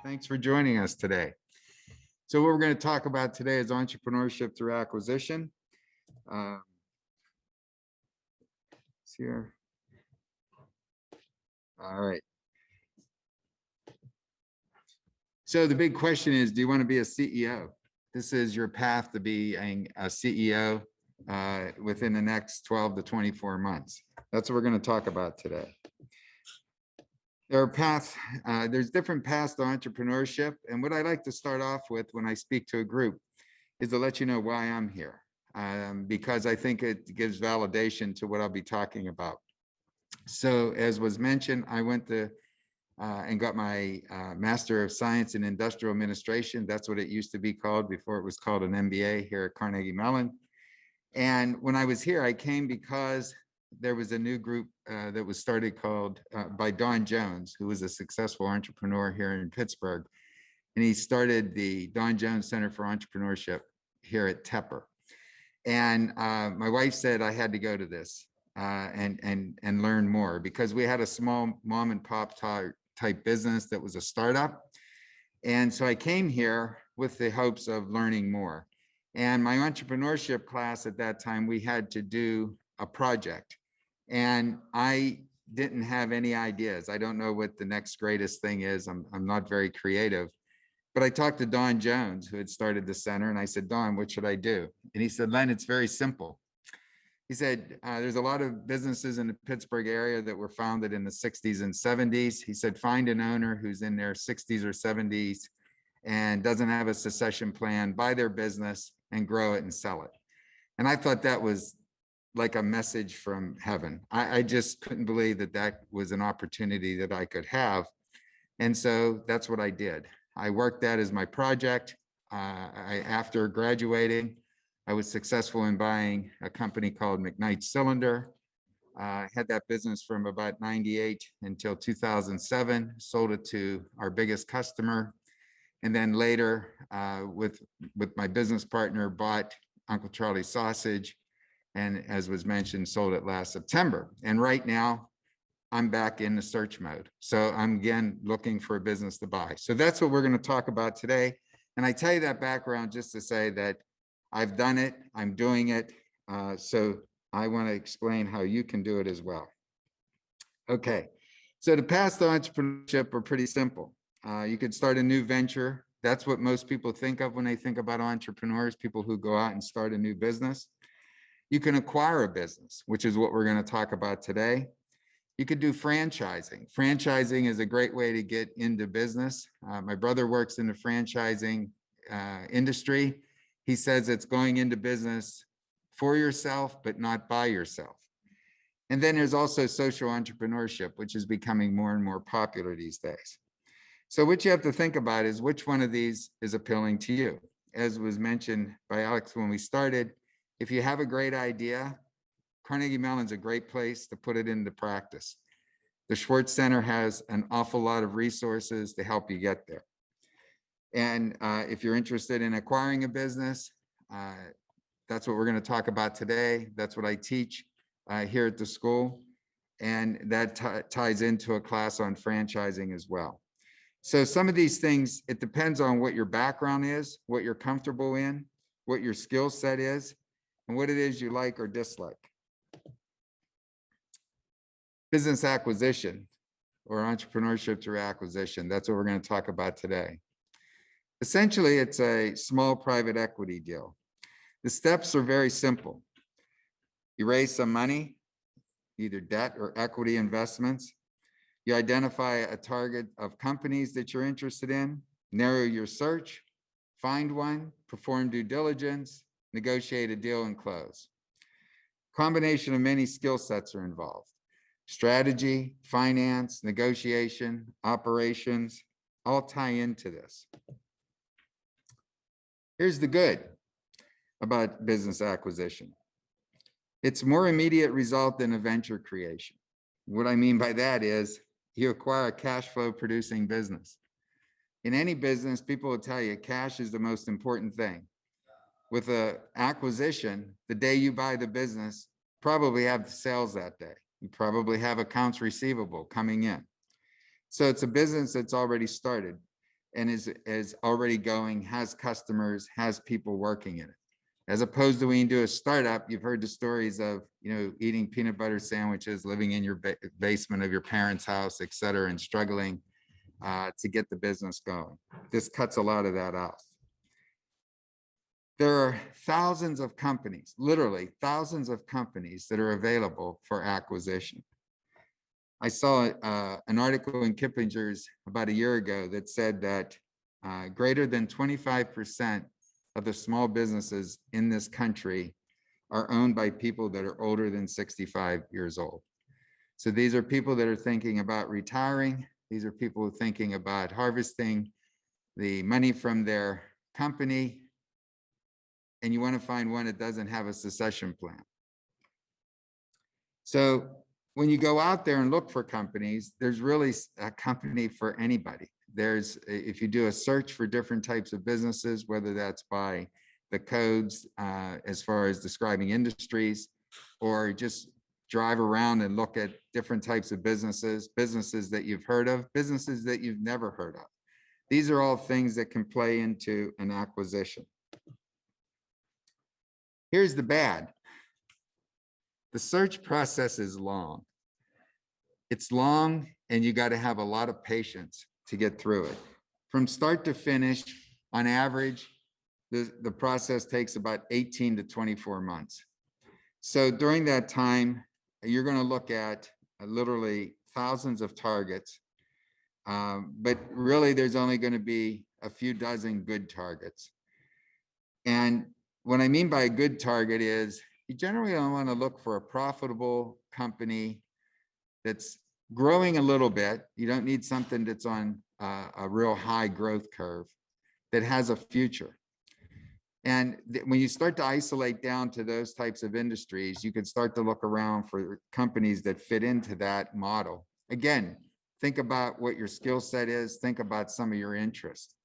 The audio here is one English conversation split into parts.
Thanks for joining us today. So what we're going to talk about today is entrepreneurship through acquisition. It's here. All right. So the big question is, do you want to be a CEO? This is your path to being a CEO within the next 12 to 24 months. That's what we're going to talk about today. There's different paths to entrepreneurship. And what I like to start off with when I speak to a group is to let you know why I'm here, because I think it gives validation to what I'll be talking about. So as was mentioned, I went to and got my Master of Science in Industrial Administration. That's what it used to be called before it was called an MBA here at Carnegie Mellon. And when I was here, I came because there was a new group that was started called by Don Jones, who was a successful entrepreneur here in Pittsburgh. And he started the Don Jones Center for Entrepreneurship here at Tepper. And my wife said I had to go to this and learn more, because we had a small mom and pop type business that was a startup. And so I came here with the hopes of learning more. And my entrepreneurship class at that time, we had to do a project. And I didn't have any ideas. I don't know what the next greatest thing is. I'm not very creative. But I talked to Don Jones, who had started the center, and I said, Don, what should I do? And he said, Len, it's very simple. He said, there's a lot of businesses in the Pittsburgh area that were founded in the 60s and 70s. He said, find an owner who's in their 60s or 70s and doesn't have a succession plan, buy their business and grow it and sell it. And I thought that was like a message from heaven. I just couldn't believe that that was an opportunity that I could have. And so that's what I did. I worked that as my project. After graduating, I was successful in buying a company called McKnight Cylinder. Had that business from about 98 until 2007, sold it to our biggest customer. And then later, with my business partner, bought Uncle Charlie's Sausage, and as was mentioned, sold it last September. And right now, I'm back in the search mode. So I'm again looking for a business to buy. So that's what we're going to talk about today. And I tell you that background just to say that I've done it, I'm doing it. So I want to explain how you can do it as well. Okay, so the paths to entrepreneurship are pretty simple. You could start a new venture. That's what most people think of when they think about entrepreneurs, people who go out and start a new business. You can acquire a business, which is what we're going to talk about today. You could do franchising. Franchising is a great way to get into business. My brother works in the franchising industry. He says it's going into business for yourself, but not by yourself. And then there's also social entrepreneurship, which is becoming more and more popular these days. So what you have to think about is which one of these is appealing to you. As was mentioned by Alex when we started, if you have a great idea, Carnegie Mellon's a great place to put it into practice. The Schwartz Center has an awful lot of resources to help you get there. And if you're interested in acquiring a business, that's what we're going to talk about today. That's what I teach here at the school. And that ties into a class on franchising as well. So some of these things, it depends on what your background is, what you're comfortable in, what your skill set is, and what it is you like or dislike. Business acquisition or entrepreneurship through acquisition. That's what we're going to talk about today. Essentially, it's a small private equity deal. The steps are very simple. You raise some money, either debt or equity investments. You identify a target of companies that you're interested in, narrow your search, find one, perform due diligence, negotiate a deal and close. Combination of many skill sets are involved. Strategy, finance, negotiation, operations, all tie into this. Here's the good about business acquisition. It's more immediate result than a venture creation. What I mean by that is you acquire a cash flow producing business. In any business, people will tell you cash is the most important thing. With an acquisition, the day you buy the business, probably have sales that day. You probably have accounts receivable coming in. So it's a business that's already started. and is already going, has customers, has people working in it. As opposed to when you do a startup, you've heard the stories of, eating peanut butter sandwiches, living in your basement of your parents' house, et cetera, and struggling to get the business going. This cuts a lot of that out. There are thousands of companies, literally thousands of companies that are available for acquisition. I saw an article in Kiplinger's about a year ago that said that greater than 25% of the small businesses in this country are owned by people that are older than 65 years old. So these are people that are thinking about retiring. These are people thinking about harvesting the money from their company. And you want to find one that doesn't have a succession plan. So when you go out there and look for companies, there's really a company for anybody. If you do a search for different types of businesses, whether that's by the codes as far as describing industries, or just drive around and look at different types of businesses that you've heard of, businesses that you've never heard of. These are all things that can play into an acquisition. Here's the bad. The search process is long. It's long, and you got to have a lot of patience to get through it. From start to finish, on average, the process takes about 18 to 24 months. So during that time, you're going to look at literally thousands of targets, but really there's only going to be a few dozen good targets. And what I mean by a good target is you generally want to look for a profitable company that's growing a little bit. You don't need something that's on a real high growth curve, that has a future. And when you start to isolate down to those types of industries, you can start to look around for companies that fit into that model. Again, think about what your skill set is. Think about some of your interests.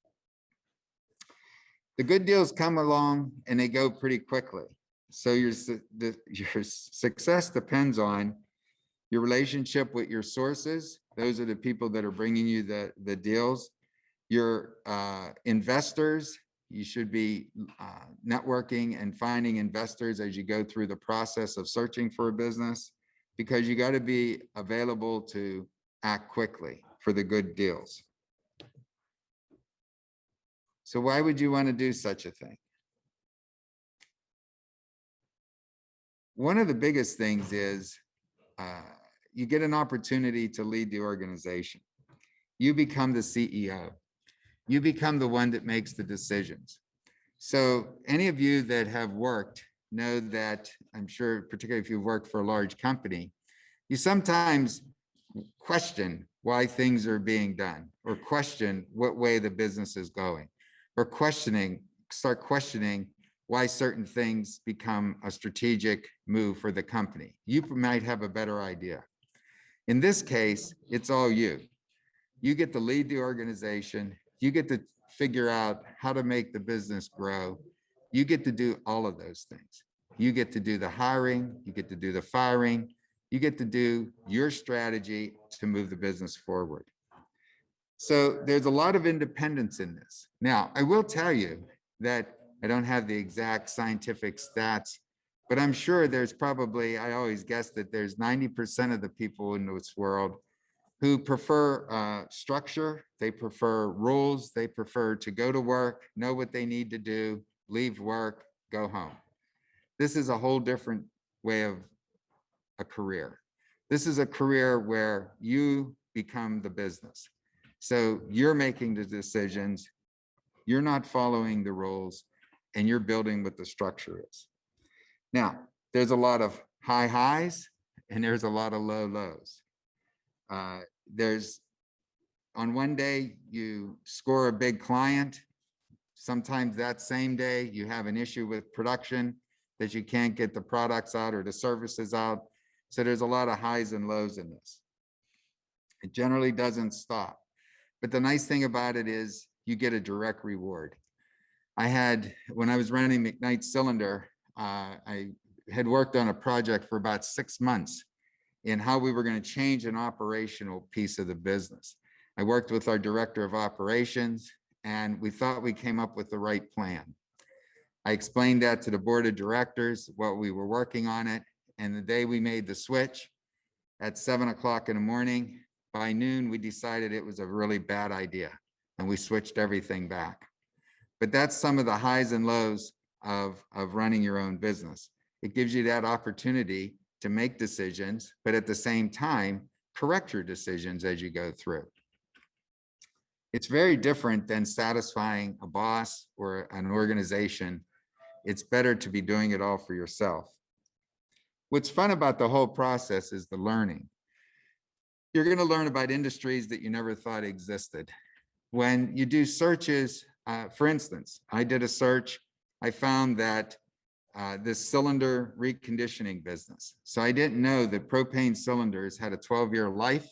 The good deals come along and they go pretty quickly. So your success depends on your relationship with your sources. Those are the people that are bringing you the deals. Your investors, you should be networking and finding investors as you go through the process of searching for a business, because you got to be available to act quickly for the good deals. So why would you want to do such a thing? One of the biggest things is you get an opportunity to lead the organization. You become the CEO. You become the one that makes the decisions. So any of you that have worked know that, I'm sure, particularly if you've worked for a large company, you sometimes question why things are being done, or question what way the business is going, or start questioning why certain things become a strategic move for the company. You might have a better idea. In this case, it's all you. You get to lead the organization. You get to figure out how to make the business grow. You get to do all of those things. You get to do the hiring. You get to do the firing. You get to do your strategy to move the business forward. So there's a lot of independence in this. Now, I will tell you that I don't have the exact scientific stats, but I'm sure there's probably, I always guess that there's 90% of the people in this world who prefer structure. They prefer rules. They prefer to go to work, know what they need to do, leave work, go home. This is a whole different way of a career. This is a career where you become the business. So you're making the decisions, you're not following the rules, and you're building what the structure is. Now, there's a lot of high highs and there's a lot of low lows. There's, on one day, you score a big client. Sometimes that same day you have an issue with production, that you can't get the products out or the services out. So there's a lot of highs and lows in this. It generally doesn't stop. But the nice thing about it is you get a direct reward. When I was running McKnight Cylinder, I had worked on a project for about 6 months in how we were going to change an operational piece of the business. I worked with our director of operations, and we thought we came up with the right plan. I explained that to the board of directors, what we were working on it. And the day we made the switch at 7 o'clock in the morning, by noon, we decided it was a really bad idea and we switched everything back. But that's some of the highs and lows of running your own business. It gives you that opportunity to make decisions, but at the same time, correct your decisions as you go through. It's very different than satisfying a boss or an organization. It's better to be doing it all for yourself. What's fun about the whole process is the learning. You're going to learn about industries that you never thought existed. When you do searches, for instance, I did a search, I found that this cylinder reconditioning business. So I didn't know that propane cylinders had a 12-year life.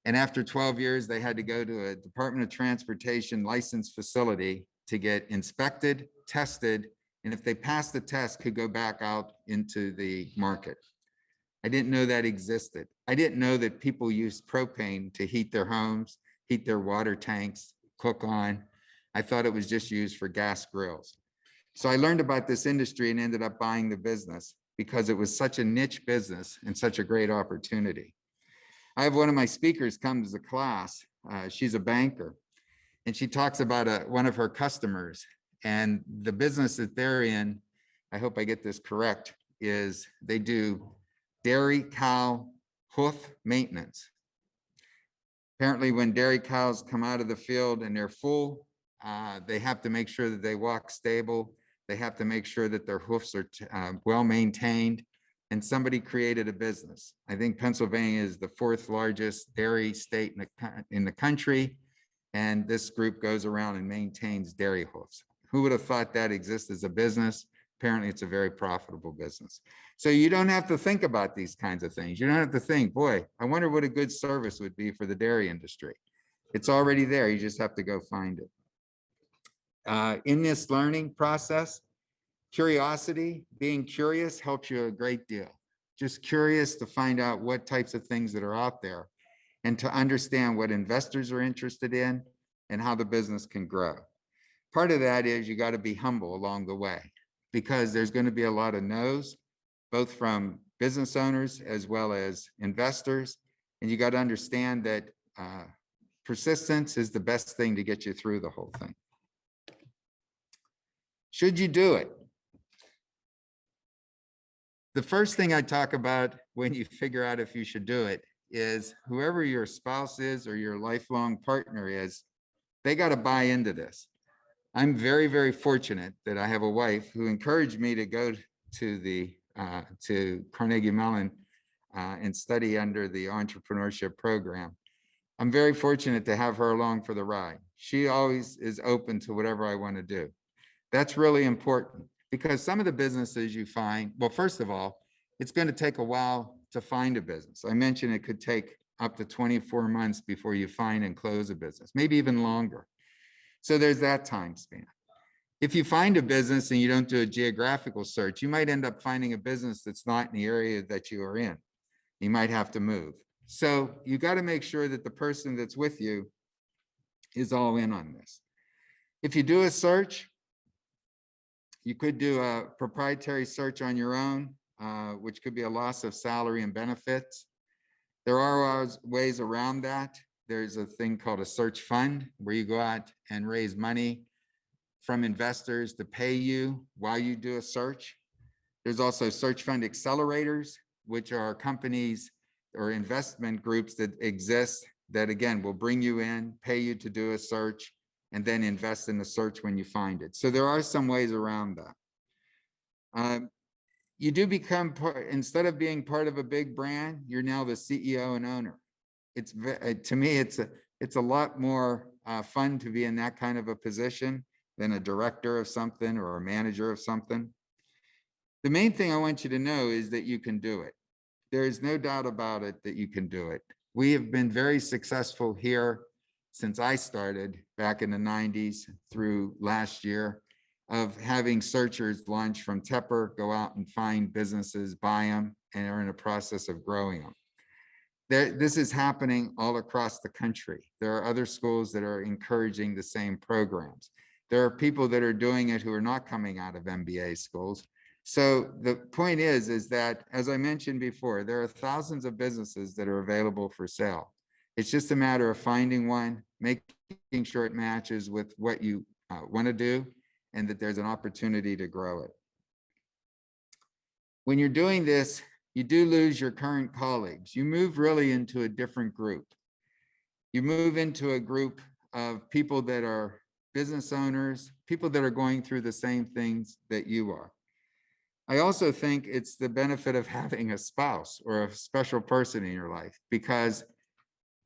And after 12 years, they had to go to a Department of Transportation licensed facility to get inspected, tested, and if they passed the test, could go back out into the market. I didn't know that existed. I didn't know that people use propane to heat their homes, heat their water tanks, cook on. I thought it was just used for gas grills. So I learned about this industry and ended up buying the business because it was such a niche business and such a great opportunity. I have one of my speakers come to the class. She's a banker, and she talks about one of her customers. And the business that they're in, I hope I get this correct, is they do dairy cow hoof maintenance. Apparently, when dairy cows come out of the field and they're full, they have to make sure that they walk stable. They have to make sure that their hoofs are well maintained. And somebody created a business. I think Pennsylvania is the 4th largest dairy state in the country. And this group goes around and maintains dairy hoofs. Who would have thought that exists as a business? Apparently, it's a very profitable business. So you don't have to think about these kinds of things. You don't have to think, boy, I wonder what a good service would be for the dairy industry. It's already there. You just have to go find it. In this learning process, curiosity, being curious helps you a great deal. Just curious to find out what types of things that are out there and to understand what investors are interested in and how the business can grow. Part of that is you got to be humble along the way because there's going to be a lot of no's, both from business owners as well as investors. And you got to understand that persistence is the best thing to get you through the whole thing. Should you do it? The first thing I talk about when you figure out if you should do it is whoever your spouse is or your lifelong partner is, they got to buy into this. I'm very, very fortunate that I have a wife who encouraged me to go to Carnegie Mellon and study under the entrepreneurship program. I'm very fortunate to have her along for the ride. She always is open to whatever I want to do. That's really important because some of the businesses you find, well, first of all, it's going to take a while to find a business. I mentioned it could take up to 24 months before you find and close a business, maybe even longer. So there's that time span. If you find a business and you don't do a geographical search, you might end up finding a business that's not in the area that you are in. You might have to move. So you got to make sure that the person that's with you is all in on this. If you do a search, you could do a proprietary search on your own, which could be a loss of salary and benefits. There are ways around that. There's a thing called a search fund where you go out and raise money from investors to pay you while you do a search. There's also search fund accelerators, which are companies or investment groups that exist that, again, will bring you in, pay you to do a search, and then invest in the search when you find it. So there are some ways around that. You do become part, instead of being part of a big brand, you're now the CEO and owner. It's to me, it's a lot more fun to be in that kind of a position than a director of something or a manager of something. The main thing I want you to know is that you can do it. There is no doubt about it that you can do it. We have been very successful here since I started back in the 90s through last year of having searchers launch from Tepper, go out and find businesses, buy them, and are in a process of growing them. this is happening all across the country. There are other schools that are encouraging the same programs. There are people that are doing it who are not coming out of MBA schools. So the point is that, as I mentioned before, there are thousands of businesses that are available for sale. It's just a matter of finding one, making sure it matches with what you want to do, and that there's an opportunity to grow it. When you're doing this, you do lose your current colleagues. You move really into a different group. You move into a group of people that are business owners, people that are going through the same things that you are. I also think it's the benefit of having a spouse or a special person in your life, because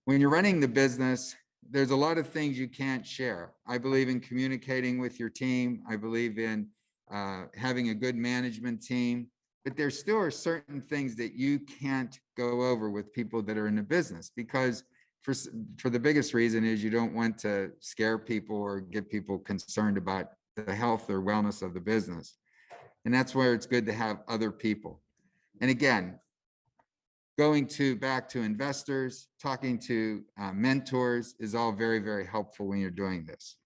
when you're running the business, there's a lot of things you can't share. I believe in communicating with your team. I believe in having a good management team, but there still are certain things that you can't go over with people that are in the business, because for the biggest reason is you don't want to scare people or get people concerned about the health or wellness of the business. And that's where it's good to have other people. And again, going back to investors, talking to mentors is all very, very helpful when you're doing this.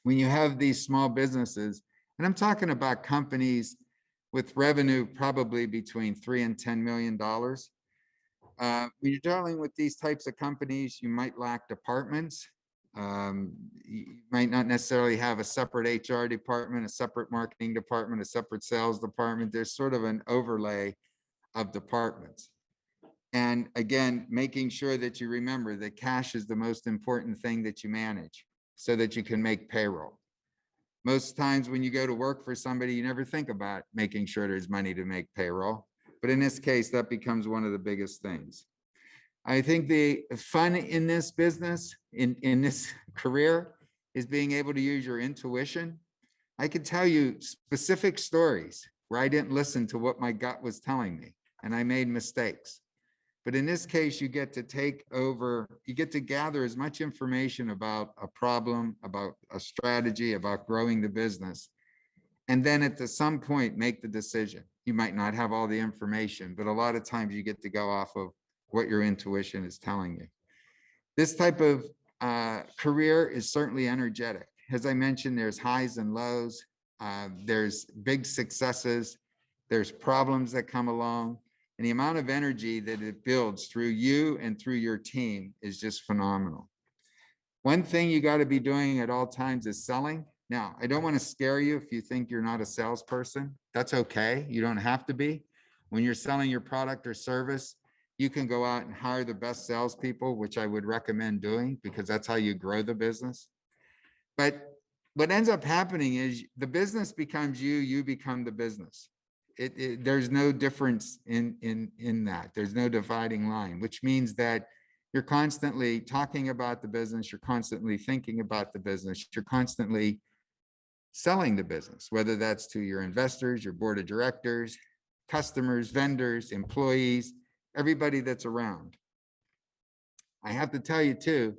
When you have these small businesses, and I'm talking about companies with revenue probably between $3 and $10 million. When you're dealing with these types of companies, you might lack departments. You might not necessarily have a separate HR department, a separate marketing department, a separate sales department. There's sort of an overlay of departments. And again, making sure that you remember that cash is the most important thing that you manage so that you can make payroll. Most times when you go to work for somebody, you never think about making sure there's money to make payroll. But in this case, that becomes one of the biggest things. I think the fun in this business, in this career, is being able to use your intuition. I could tell you specific stories where I didn't listen to what my gut was telling me, and I made mistakes. But in this case, you get to take over, you get to gather as much information about a problem, about a strategy, about growing the business. And then at some point, make the decision. You might not have all the information, but a lot of times you get to go off of what your intuition is telling you. This type of career is certainly energetic. As I mentioned, there's highs and lows. There's big successes. There's problems that come along. And the amount of energy that it builds through you and through your team is just phenomenal. One thing you got to be doing at all times is selling. Now, I don't want to scare you if you think you're not a salesperson. That's okay. You don't have to be. When you're selling your product or service, you can go out and hire the best salespeople, which I would recommend doing, because that's how you grow the business. But what ends up happening is the business becomes you, you become the business. There's no difference in that. There's no dividing line, which means that you're constantly talking about the business. You're constantly thinking about the business. You're constantly selling the business, whether that's to your investors, your board of directors, customers, vendors, employees, everybody that's around. I have to tell you too,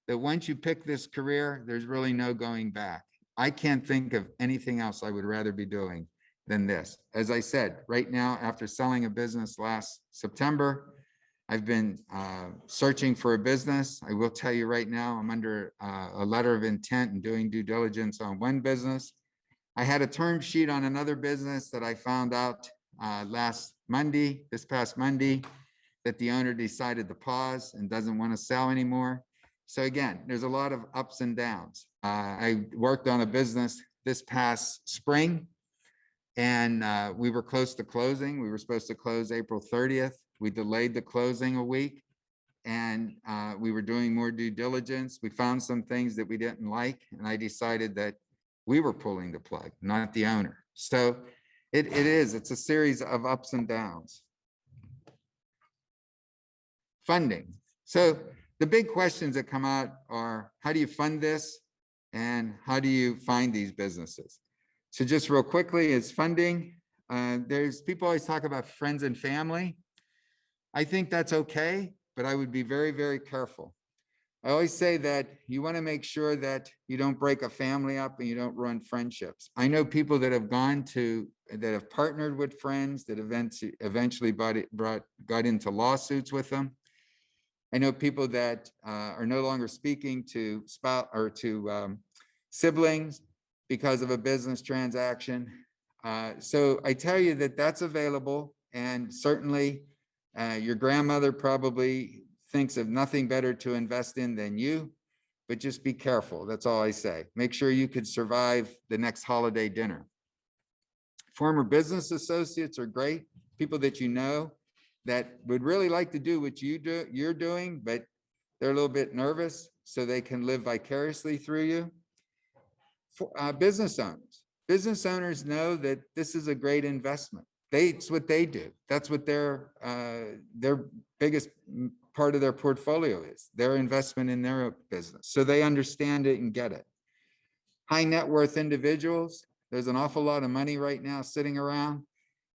that once you pick this career, there's really no going back. I can't think of anything else I would rather be doing than this. As I said, right now, after selling a business last September, I've been searching for a business. I will tell you right now, I'm under a letter of intent and doing due diligence on one business. I had a term sheet on another business that I found out this past Monday, that the owner decided to pause and doesn't want to sell anymore. So again, there's a lot of ups and downs. I worked on a business this past spring, and we were close to closing. We were supposed to close April 30th. We delayed the closing a week, and we were doing more due diligence. We found some things that we didn't like, and I decided that we were pulling the plug, not the owner. So it's a series of ups and downs. Funding. So the big questions that come out are, how do you fund this? And how do you find these businesses? So just real quickly, is funding. There's people always talk about friends and family. I think that's okay, but I would be very, very careful. I always say that you want to make sure that you don't break a family up and you don't ruin friendships. I know people that have partnered with friends that eventually got into lawsuits with them. I know people that are no longer speaking to spouse or to siblings because of a business transaction. So I tell you that that's available, and certainly your grandmother probably thinks of nothing better to invest in than you, but just be careful. That's all I say. Make sure you could survive the next holiday dinner. Former business associates are great, people that you know that would really like to do what you're doing, but they're a little bit nervous, so they can live vicariously through you. Business owners know that this is a great investment. It's what they do. That's what their biggest part of their portfolio is, their investment in their business. So they understand it and get it. High net worth individuals, there's an awful lot of money right now sitting around,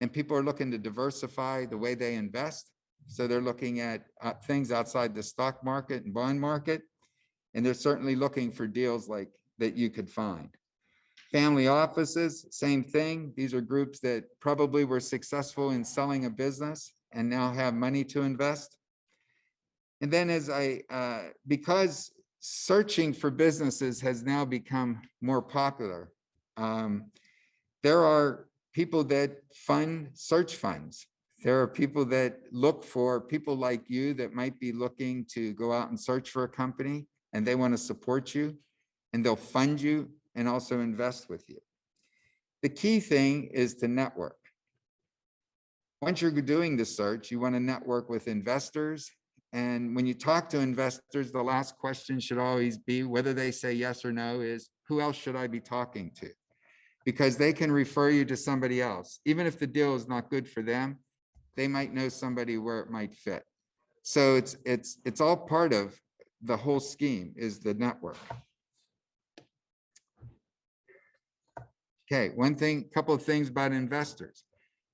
and people are looking to diversify the way they invest. So they're looking at things outside the stock market and bond market, and they're certainly looking for deals like that you could find. Family offices, same thing. These are groups that probably were successful in selling a business and now have money to invest. And then because searching for businesses has now become more popular, there are people that fund search funds. There are people that look for people like you that might be looking to go out and search for a company, and they want to support you, and they'll fund you and also invest with you. The key thing is to network. Once you're doing the search, you want to network with investors. And when you talk to investors, the last question should always be, whether they say yes or no, is who else should I be talking to? Because they can refer you to somebody else. Even if the deal is not good for them, they might know somebody where it might fit. So it's all part of the whole scheme, is the network. Okay, couple of things about investors.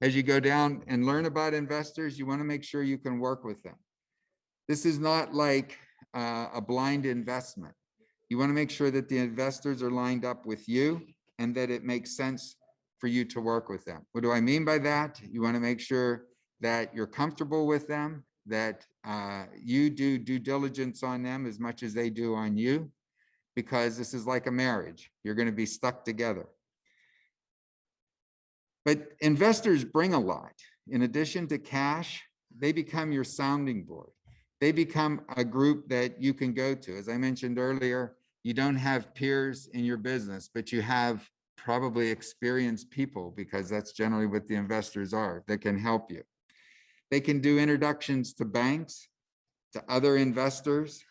As you go down and learn about investors, you want to make sure you can work with them. This is not like a blind investment. You want to make sure that the investors are lined up with you and that it makes sense for you to work with them. What do I mean by that? You want to make sure that you're comfortable with them, that you do due diligence on them as much as they do on you, because this is like a marriage. You're going to be stuck together. But investors bring a lot. In addition to cash, they become your sounding board. They become a group that you can go to. As I mentioned earlier, you don't have peers in your business, but you have probably experienced people, because that's generally what the investors are, that can help you. They can do introductions to banks, to other investors,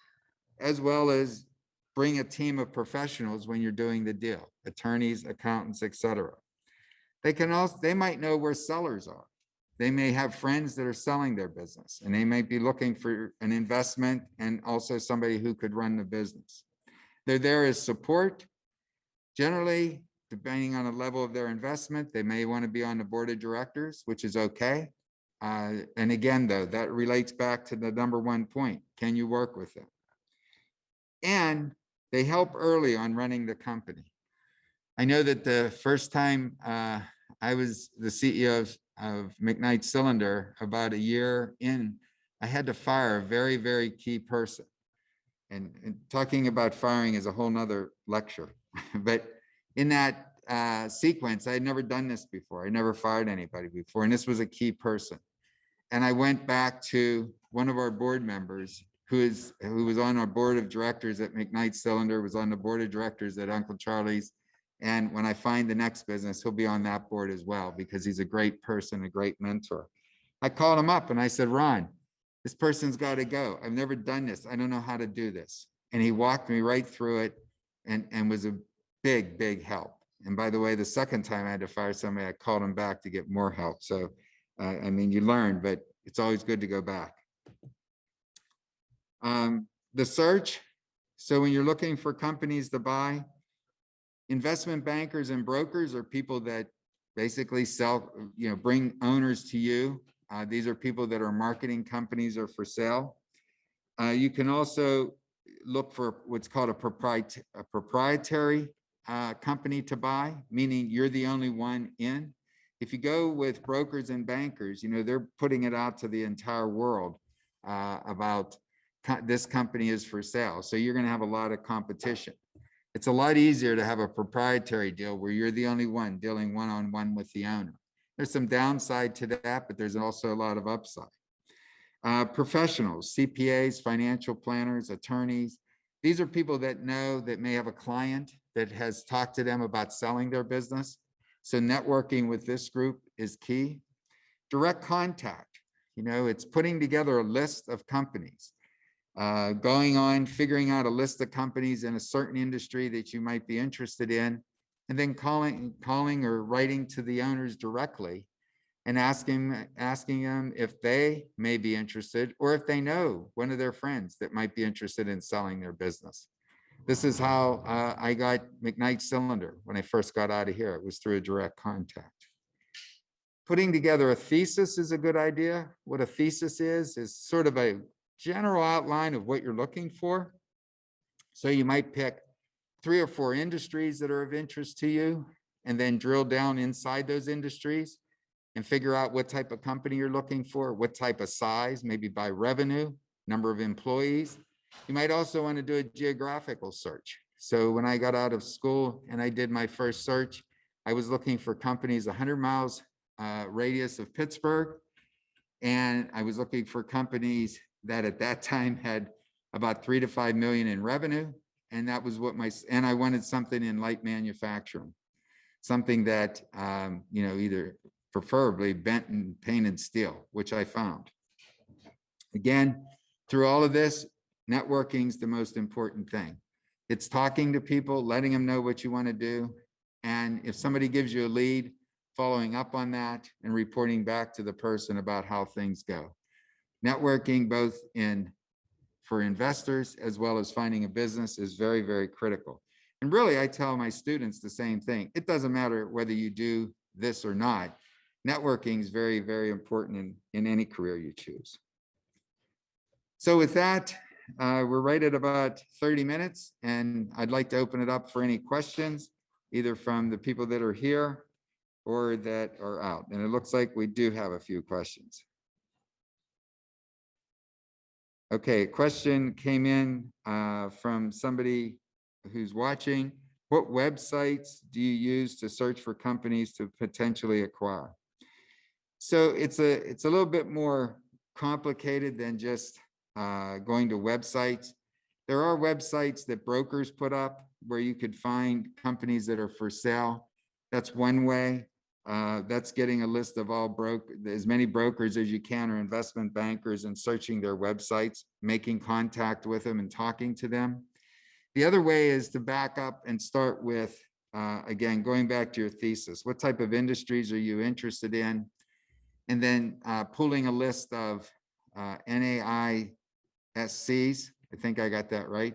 as well as bring a team of professionals when you're doing the deal, attorneys, accountants, etc. They might know where sellers are. They may have friends that are selling their business, and they might be looking for an investment and also somebody who could run the business. They're there as support. Generally, depending on the level of their investment, they may want to be on the board of directors, which is okay. And again, though, that relates back to the number one point. Can you work with them? And they help early on running the company. I know that the first time I was the CEO of McKnight Cylinder, about a year in, I had to fire a very, very key person. And talking about firing is a whole nother lecture. But in that sequence, I had never done this before. I never fired anybody before. And this was a key person. And I went back to one of our board members who was on our board of directors at McKnight Cylinder, was on the board of directors at Uncle Charlie's. And when I find the next business, he'll be on that board as well, because he's a great person, a great mentor. I called him up and I said, Ron, this person's got to go. I've never done this. I don't know how to do this. And he walked me right through it and was a big, big help. And by the way, the second time I had to fire somebody, I called him back to get more help. So, I mean, you learn, but it's always good to go back. The search. So when you're looking for companies to buy, investment bankers and brokers are people that basically sell, bring owners to you. These are people that are marketing companies or for sale. You can also look for what's called a proprietary company to buy, meaning you're the only one in. If you go with brokers and bankers, they're putting it out to the entire world about this company is for sale. So you're going to have a lot of competition. It's a lot easier to have a proprietary deal where you're the only one dealing one-on-one with the owner. There's some downside to that, but there's also a lot of upside. Professionals, CPAs, financial planners, attorneys. These are people that know that may have a client that has talked to them about selling their business. So networking with this group is key. Direct contact, it's putting together a list of companies, going on, figuring out a list of companies in a certain industry that you might be interested in, and then calling or writing to the owners directly and asking them if they may be interested or if they know one of their friends that might be interested in selling their business. This is how I got McKnight Cylinder when I first got out of here. It was through a direct contact. Putting together a thesis is a good idea. What a thesis is sort of a general outline of what you're looking for. So you might pick 3 or 4 industries that are of interest to you and then drill down inside those industries and figure out what type of company you're looking for, what type of size, maybe by revenue, number of employees. You might also want to do a geographical search. So when I got out of school and I did my first search, I was looking for companies 100 miles radius of Pittsburgh. And I was looking for companies that at that time had about 3 to 5 million in revenue. And that was what and I wanted something in light manufacturing, something that, either preferably bent and painted steel, which I found. Again, through all of this, networking is the most important thing. It's talking to people, letting them know what you want to do. And if somebody gives you a lead, following up on that and reporting back to the person about how things go. Networking both for investors as well as finding a business is very, very critical. And really, I tell my students the same thing. It doesn't matter whether you do this or not. Networking is very, very important in any career you choose. So with that, we're right at about 30 minutes, and I'd like to open it up for any questions, either from the people that are here or that are out. And it looks like we do have a few questions. Okay, a question came in from somebody who's watching. What websites do you use to search for companies to potentially acquire? So it's a little bit more complicated than just going to websites. There are websites that brokers put up where you could find companies that are for sale. That's one way. That's getting a list of as many brokers as you can or investment bankers and searching their websites, making contact with them and talking to them. The other way is to back up and start with, again, going back to your thesis. What type of industries are you interested in? And then pulling a list of NAISCs. I think I got that right.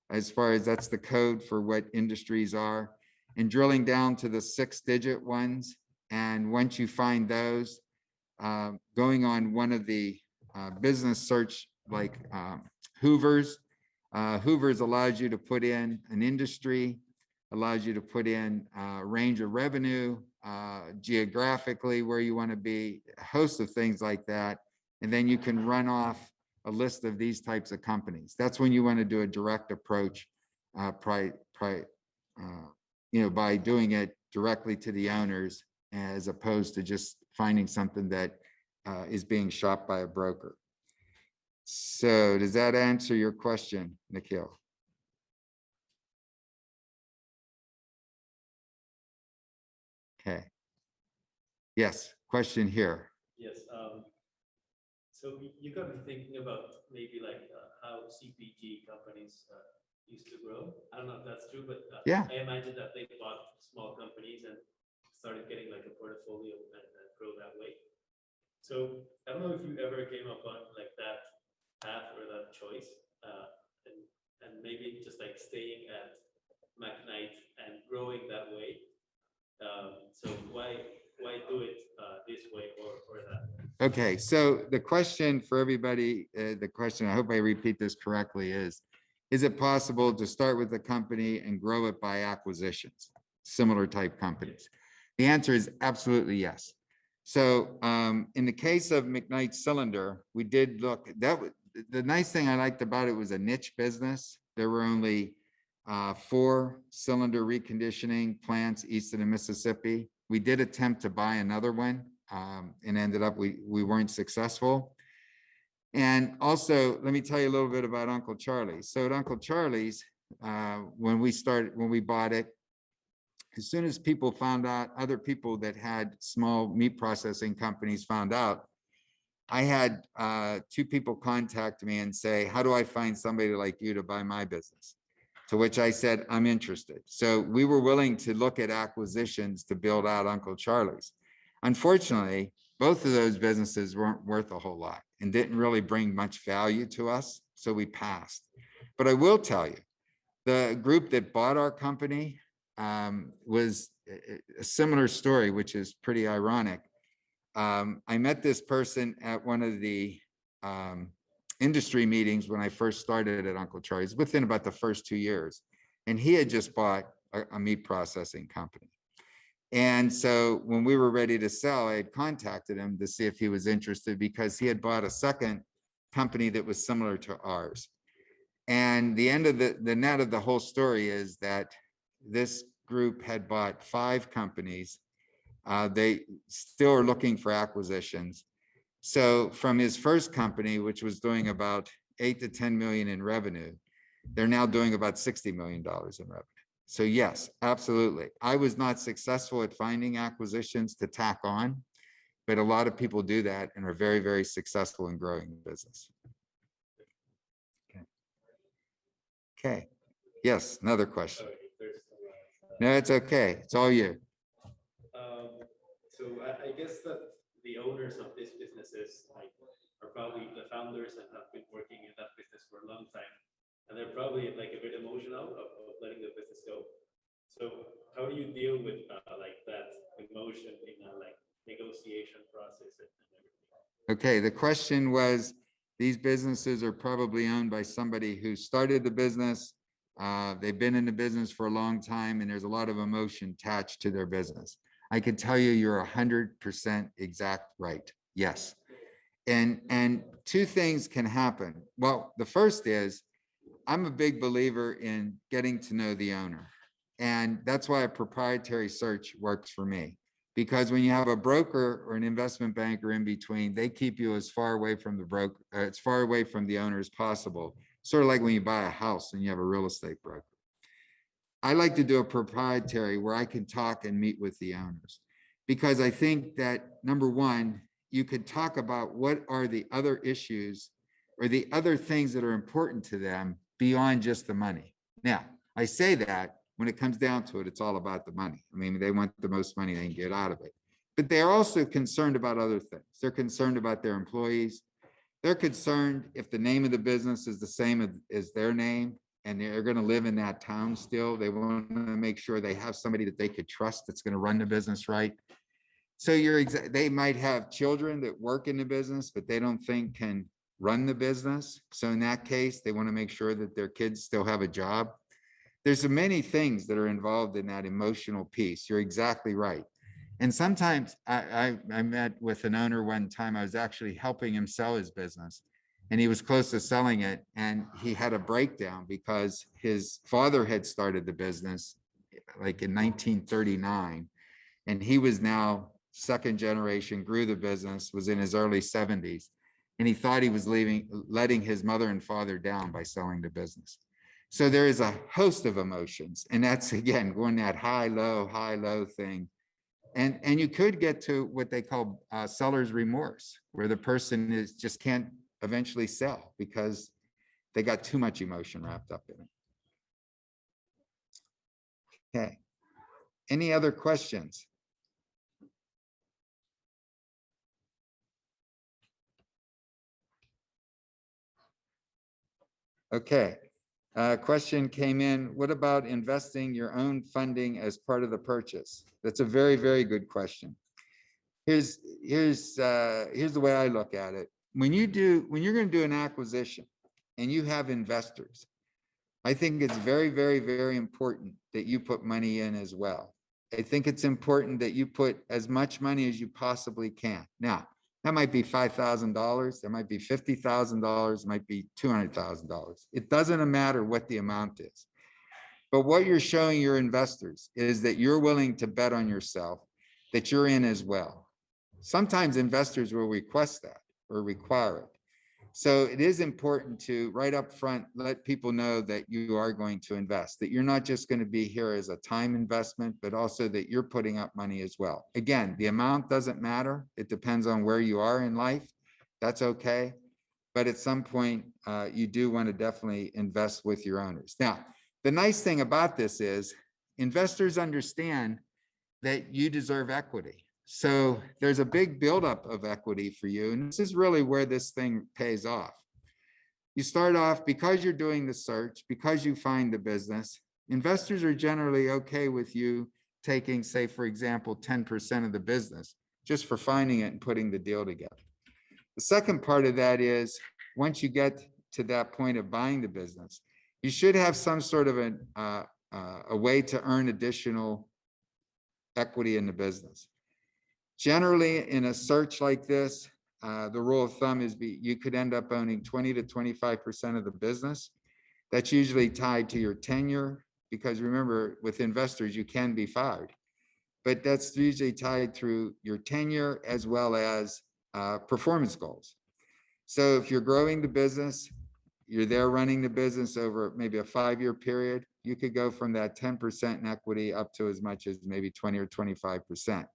As far as that's the code for what industries are, and drilling down to the 6-digit ones. And once you find those, going on one of the business search like Hoover's. Hoover's allows you to put in an industry, allows you to put in a range of revenue, geographically where you want to be, a host of things like that. And then you can run off a list of these types of companies. That's when you want to do a direct approach, by doing it directly to the owners, as opposed to just finding something that is being shopped by a broker. So does that answer your question, Nikhil? Okay. Yes, question here. Yes. So you got me thinking about maybe like how CPG companies used to grow. I don't know if that's true, but yeah, I imagine that they bought small companies and started getting like a portfolio and grow that way. So I don't know if you ever came up on like that path or that choice, and maybe just like staying at McKnight and growing that way. So why do it this way or that way? Okay, so the question for everybody, I hope I repeat this correctly, is Is it possible to start with a company and grow it by acquisitions, similar type companies? The answer is absolutely yes. So in the case of McKnight Cylinder, we did look, the nice thing I liked about it was a niche business. There were only 4 cylinder reconditioning plants east of the Mississippi. We did attempt to buy another one and ended up, we weren't successful. And also, let me tell you a little bit about Uncle Charlie's. So at Uncle Charlie's, when we bought it, as soon as people found out, other people that had small meat processing companies found out, I had 2 people contact me and say, how do I find somebody like you to buy my business? To which I said, I'm interested. So we were willing to look at acquisitions to build out Uncle Charlie's. Unfortunately, both of those businesses weren't worth a whole lot and didn't really bring much value to us. So we passed. But I will tell you, the group that bought our company was a similar story, which is pretty ironic. I met this person at one of the industry meetings when I first started at Uncle Charlie's, within about the first 2 years. And he had just bought a meat processing company. And so when we were ready to sell, I had contacted him to see if he was interested because he had bought a second company that was similar to ours. And the end of the net of the whole story is that this group had bought 5 companies. They still are looking for acquisitions. So from his first company, which was doing about 8 to 10 million in revenue, they're now doing about $60 million in revenue. So yes, absolutely. I was not successful at finding acquisitions to tack on, but a lot of people do that and are very, very successful in growing the business. Okay. Yes, another question. No, it's okay. It's all you. So I guess that the owners of these businesses are probably the founders and have been working in that business for a long time. And they're probably a bit emotional of letting the business go. So how do you deal with that emotion in a negotiation process and everything? Okay, the question was, these businesses are probably owned by somebody who started the business. They've been in the business for a long time and there's a lot of emotion attached to their business. I can tell you, you're 100% exact right. Yes. And 2 things can happen. Well, the first is, I'm a big believer in getting to know the owner. And that's why a proprietary search works for me. Because when you have a broker or an investment banker in between, they keep you as far away from the broker, as far away from the owner as possible. Sort of like when you buy a house and you have a real estate broker. I like to do a proprietary where I can talk and meet with the owners. Because I think that, number one, you could talk about what are the other issues or the other things that are important to them beyond just the money. Now, I say that when it comes down to it, it's all about the money. I mean, they want the most money they can get out of it. But they're also concerned about other things. They're concerned about their employees. They're concerned if the name of the business is the same as their name and they're going to live in that town still. They want to make sure they have somebody that they could trust that's going to run the business right. So they might have children that work in the business, but they don't think can run the business. So in that case, they want to make sure that their kids still have a job. There's so many things that are involved in that emotional piece. You're exactly right. And sometimes I met with an owner one time. I was actually helping him sell his business and he was close to selling it. And he had a breakdown because his father had started the business like in 1939. And he was now second generation, grew the business, was in his early 70s. And he thought he was letting his mother and father down by selling the business. So there is a host of emotions. And that's, again, going that high, low thing. And you could get to what they call seller's remorse, where the person just can't eventually sell because they got too much emotion wrapped up in it. Okay. Any other questions? Okay. Question came in. What about investing your own funding as part of the purchase? That's a very, very good question. Here's the way I look at it. When you're going to do an acquisition and you have investors, I think it's very, very, very important that you put money in as well. I think it's important that you put as much money as you possibly can. Now, that might be $5,000, that might be $50,000, might be $200,000. It doesn't matter what the amount is. But what you're showing your investors is that you're willing to bet on yourself, that you're in as well. Sometimes investors will request that or require it. So it is important to right up front, let people know that you are going to invest, that you're not just going to be here as a time investment, but also that you're putting up money as well. Again, the amount doesn't matter. It depends on where you are in life. That's okay. But at some point, you do want to definitely invest with your owners. Now, the nice thing about this is investors understand that you deserve equity. So there's a big buildup of equity for you. And this is really where this thing pays off. You start off because you're doing the search, because you find the business, investors are generally okay with you taking, say, for example, 10% of the business just for finding it and putting the deal together. The second part of that is once you get to that point of buying the business, you should have some sort of a way to earn additional equity in the business. Generally, in a search like this, the rule of thumb is you could end up owning 20 to 25% of the business. That's usually tied to your tenure, because remember, with investors, you can be fired. But that's usually tied through your tenure as well as performance goals. So if you're growing the business, you're there running the business over maybe a 5-year period, you could go from that 10% in equity up to as much as maybe 20 or 25%.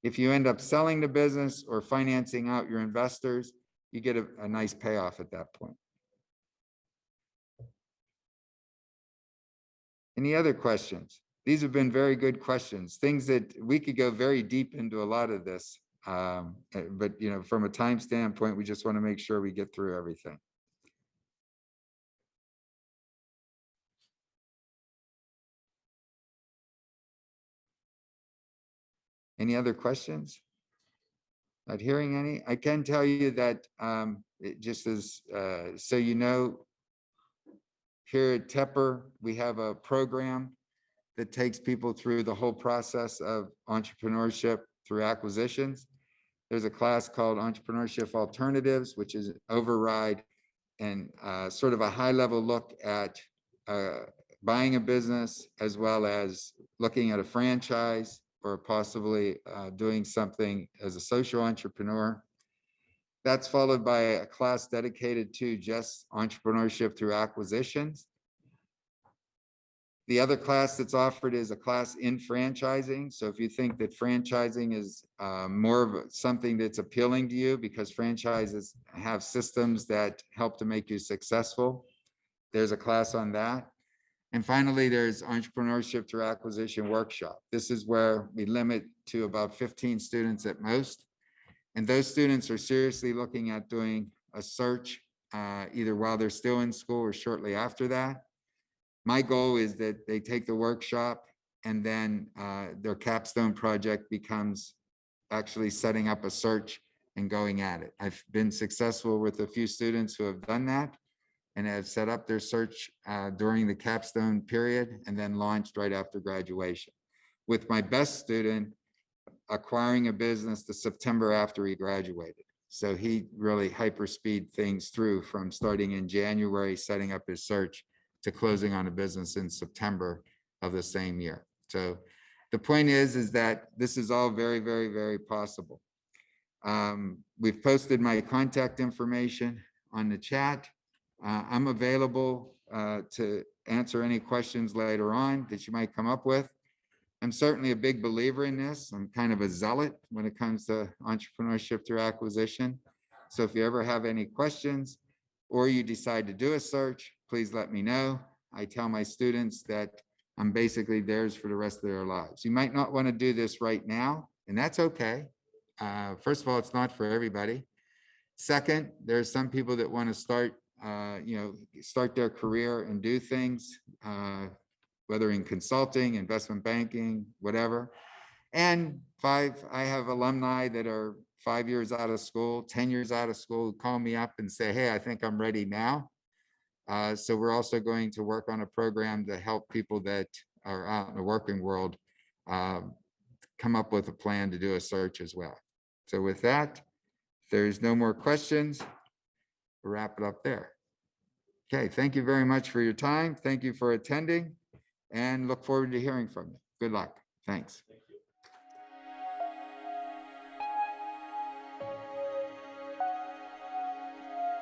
If you end up selling the business or financing out your investors, you get a nice payoff at that point. Any other questions? These have been very good questions, things that we could go very deep into a lot of this. But from a time standpoint, we just want to make sure we get through everything. Any other questions? Not hearing any. I can tell you that it just as so you know, here at Tepper, we have a program that takes people through the whole process of entrepreneurship through acquisitions. There's a class called Entrepreneurship Alternatives, which is override and sort of a high level look at buying a business, as well as looking at a franchise or possibly doing something as a social entrepreneur. That's followed by a class dedicated to just entrepreneurship through acquisitions. The other class that's offered is a class in franchising. So if you think that franchising is more of something that's appealing to you because franchises have systems that help to make you successful, there's a class on that. And finally, there's Entrepreneurship Through Acquisition Workshop. This is where we limit to about 15 students at most. And those students are seriously looking at doing a search either while they're still in school or shortly after that. My goal is that they take the workshop and then their capstone project becomes actually setting up a search and going at it. I've been successful with a few students who have done that and have set up their search during the capstone period and then launched right after graduation. With my best student acquiring a business the September after he graduated. So he really hyperspeed things through from starting in January, setting up his search, to closing on a business in September of the same year. So the point is that this is all very, very, very possible. We've posted my contact information on the chat. I'm available to answer any questions later on that you might come up with. I'm certainly a big believer in this. I'm kind of a zealot when it comes to entrepreneurship through acquisition. So if you ever have any questions or you decide to do a search, please let me know. I tell my students that I'm basically theirs for the rest of their lives. You might not want to do this right now, and that's okay. First of all, it's not for everybody. Second, there's some people that want to start their career and do things, whether in consulting, investment banking, whatever. And 5, I have alumni that are 5 years out of school, 10 years out of school, who call me up and say, hey, I think I'm ready now. So we're also going to work on a program to help people that are out in the working world come up with a plan to do a search as well. So with that, if there's no more questions, we'll wrap it up there. Okay, thank you very much for your time. Thank you for attending and look forward to hearing from you. Good luck. Thanks.